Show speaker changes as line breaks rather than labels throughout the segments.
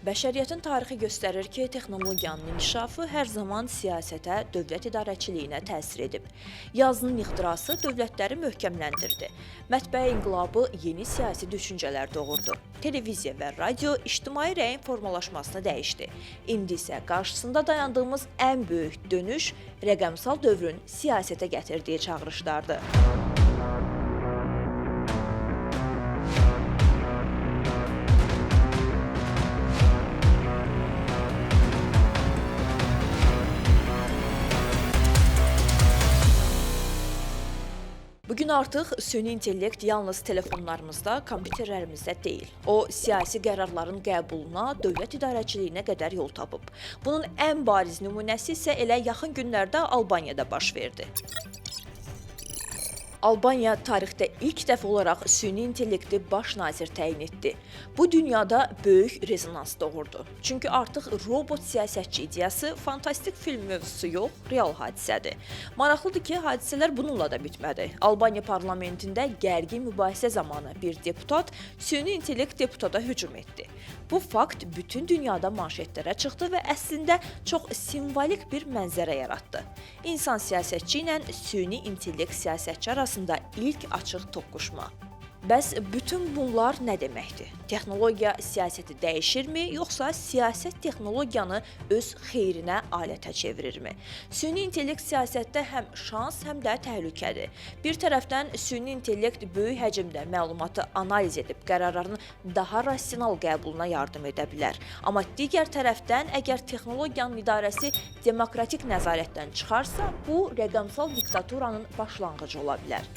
Bəşəriyyətin tarixi göstərir ki, texnologiyanın inkişafı hər zaman siyasətə, dövlət idarəçiliyinə təsir edib. Yazının ixtirası dövlətləri möhkəmləndirdi. Mətbəə inqilabı yeni siyasi düşüncələr doğurdu. Televiziya və radio ictimai rəyin formalaşmasını dəyişdi. İndi isə qarşısında dayandığımız ən böyük dönüş rəqəmsal dövrün siyasətə gətirdiyi çağırışlardır. Bugün artıq süni intellekt yalnız telefonlarımızda, kompüterlərimizdə deyil. O, siyasi qərarların qəbuluna, dövlət idarəçiliyinə qədər yol tapıb. Bunun ən bariz nümunəsi isə elə yaxın günlərdə Albaniyada baş verdi. Albaniya tarixdə ilk dəfə olaraq süni intellekti baş nazir təyin etdi. Bu dünyada böyük rezonans doğurdu. Çünki artıq robot siyasətçi ideyası fantastik film mövzusu yox, real hadisədir. Maraqlıdır ki, hadisələr bununla da bitmədi. Albaniya parlamentində gərgin mübahisə zamanı bir deputat süni intellekt deputata hücum etdi. Bu fakt bütün dünyada manşetlərə çıxdı və əslində çox simvolik bir mənzərə yaratdı. İnsan siyasətçi ilə süni intellekt siyasətçi arasında ilk açıq toqquşma. Bəs bütün bunlar nə deməkdir? Texnologiya siyasəti dəyişirmi, yoxsa siyasət texnologiyanı öz xeyrinə alətə çevirirmi? Süni intellekt siyasətdə həm şans, həm də təhlükədir. Bir tərəfdən süni intellekt böyük həcmdə məlumatı analiz edib qərarların daha rasional qəbuluna yardım edə bilər. Amma digər tərəfdən, əgər texnologiyanın idarəsi demokratik nəzarətdən çıxarsa, bu rəqəmsal diktaturanın başlanğıcı ola bilər.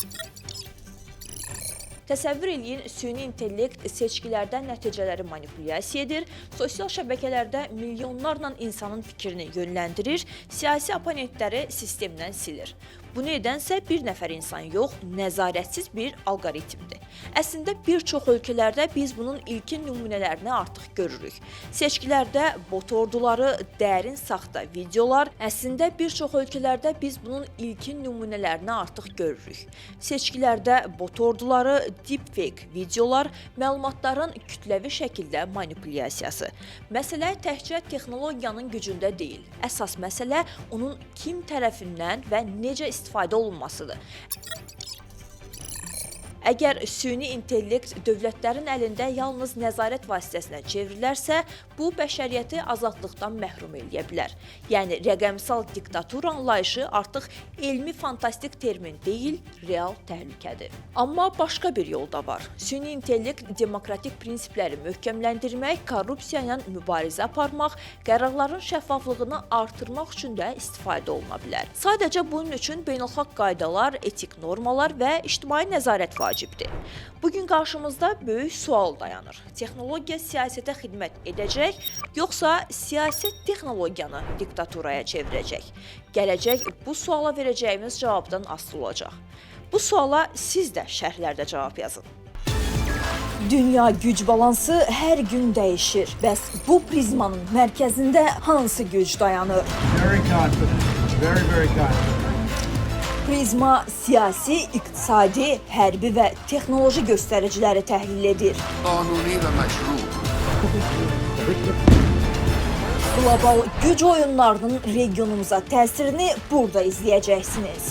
Təsəvvür eləyin, süni intellekt seçkilərdə nəticələri manipulyasiya edir, sosial şəbəkələrdə milyonlarla insanın fikrini yönləndirir, siyasi oponentləri sistemdən silir. Bunu edənsə bir nəfər insan yox, nəzarətsiz bir alqoritmdir. Əslində bir çox ölkələrdə biz bunun ilkin nümunələrini artıq görürük. Seçkilərdə bot orduları, dərin saxta videolar, əslində bir çox ölkələrdə biz bunun ilkin nümunələrini artıq görürük. Seçkilərdə bot orduları, deepfake videolar, məlumatların kütləvi şəkildə manipulyasiyası. Məsələ təkcə texnologiyanın gücündə deyil. Əsas məsələ onun kim tərəfindən və necə istifadə olunmasıdır. Əgər süni intellekt dövlətlərin əlində yalnız nəzarət vasitəsinə çevrilərsə, bu bəşəriyyəti azadlıqdan məhrum eləyə bilər. Yəni, rəqəmsal diktatura anlayışı artıq elmi fantastik termin deyil, real təhlükədir. Amma başqa bir yol da var. Süni intellekt demokratik prinsipləri möhkəmləndirmək, korrupsiya ilə mübarizə aparmaq, qərarların şəffaflığını artırmaq üçün də istifadə oluna bilər. Sadəcə bunun üçün beynəlxalq qaydalar, etik normalar və ictimai nəzarət vacibdir. Bugün qarşımızda böyük sual dayanır. Texnologiya siyasətə xidmət edəcək, yoxsa siyasət texnologiyanı diktaturaya çevirəcək? Gələcək bu suala verəcəyimiz cavabdan asılı olacaq. Bu suala siz də şərhlərdə cavab yazın. Dünya güc balansı hər gün dəyişir. Bəs bu prizmanın mərkəzində hansı güc dayanır?
Very confident. Very confident.
Prizma siyasi, iqtisadi, hərbi və texnoloji göstəriciləri təhlil edir.
قانونی و مشروع
Qlobal güc oyunlarının regionumuza təsirini burada izləyəcəksiniz.